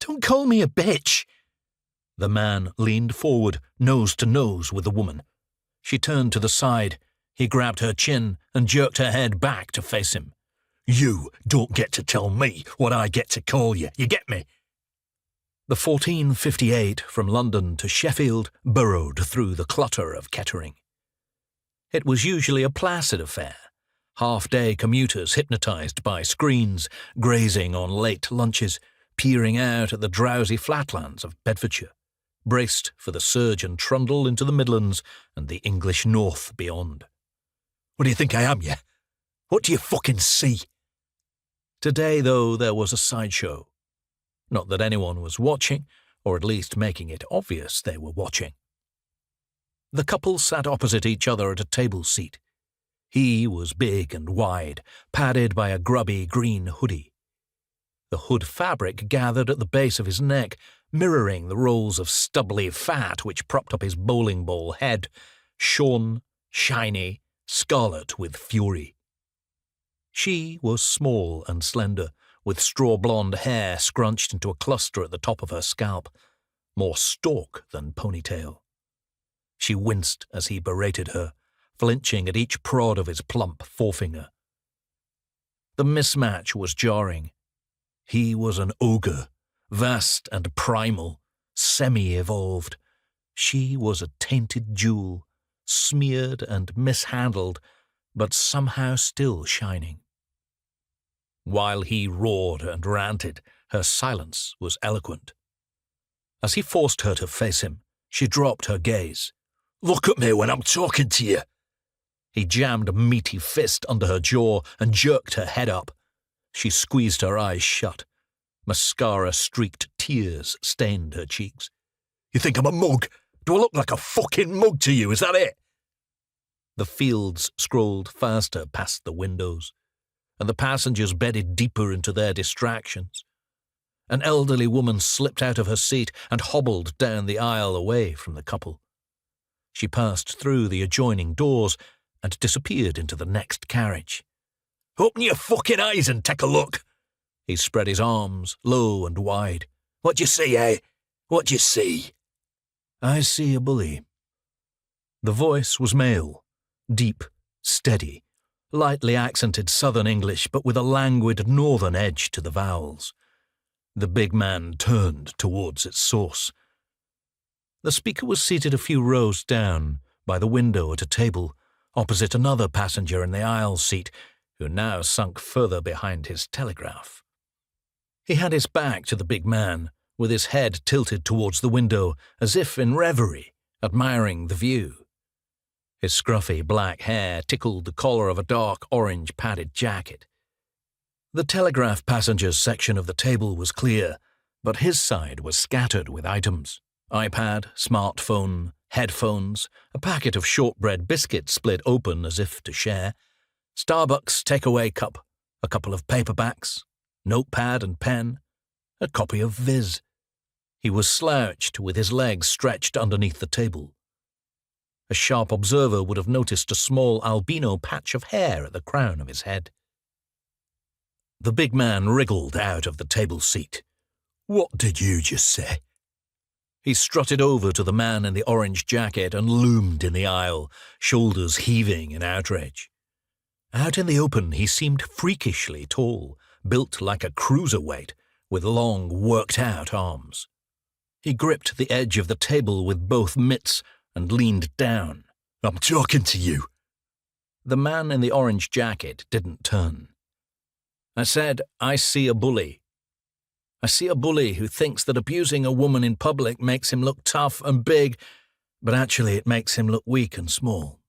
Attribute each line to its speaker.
Speaker 1: Don't call me a bitch. The man leaned forward, nose to nose with the woman. She turned to the side. He grabbed her chin and jerked her head back to face him. You don't get to tell me what I get to call you, you get me? The 1458 from London to Sheffield burrowed through the clutter of Kettering. It was usually a placid affair, half-day commuters hypnotized by screens, grazing on late lunches, peering out at the drowsy flatlands of Bedfordshire, braced for the surge and trundle into the Midlands and the English North beyond. What do you think I am, yeah? What do you fucking see? Today, though, there was a sideshow. Not that anyone was watching, or at least making it obvious they were watching. The couple sat opposite each other at a table seat. He was big and wide, padded by a grubby green hoodie. The hood fabric gathered at the base of his neck, mirroring the rolls of stubbly fat which propped up his bowling ball head, shorn, shiny, scarlet with fury. She was small and slender, with straw-blonde hair scrunched into a cluster at the top of her scalp, more stalk than ponytail. She winced as he berated her, flinching at each prod of his plump forefinger. The mismatch was jarring. He was an ogre, vast and primal, semi-evolved. She was a tainted jewel, smeared and mishandled, but somehow still shining. While he roared and ranted, her silence was eloquent. As he forced her to face him, she dropped her gaze. Look at me when I'm talking to you. He jammed a meaty fist under her jaw and jerked her head up. She squeezed her eyes shut. Mascara-streaked tears stained her cheeks. You think I'm a mug? Do I look like a fucking mug to you, is that it? The fields scrolled faster past the windows, and the passengers bedded deeper into their distractions. An elderly woman slipped out of her seat and hobbled down the aisle away from the couple. She passed through the adjoining doors and disappeared into the next carriage. Open your fucking eyes and take a look. He spread his arms low and wide. What do you see, eh? What do you see? I see a bully. The voice was male, deep, steady, lightly accented southern English but with a languid northern edge to the vowels. The big man turned towards its source. The speaker was seated a few rows down, by the window at a table, opposite another passenger in the aisle seat, who now sunk further behind his telegraph. He had his back to the big man, with his head tilted towards the window, as if in reverie, admiring the view. His scruffy black hair tickled the collar of a dark orange padded jacket. The telegraph passengers section of the table was clear, but his side was scattered with items. iPad, smartphone, headphones, a packet of shortbread biscuits split open as if to share, Starbucks takeaway cup, a couple of paperbacks, notepad and pen, a copy of Viz. He was slouched with his legs stretched underneath the table. A sharp observer would have noticed a small albino patch of hair at the crown of his head. The big man wriggled out of the table seat. What did you just say? He strutted over to the man in the orange jacket and loomed in the aisle, shoulders heaving in outrage. Out in the open he seemed freakishly tall, built like a cruiserweight, with long, worked-out arms. He gripped the edge of the table with both mitts and leaned down. I'm talking to you. The man in the orange jacket didn't turn. I said, I see a bully. I see a bully who thinks that abusing a woman in public makes him look tough and big, but actually it makes him look weak and small.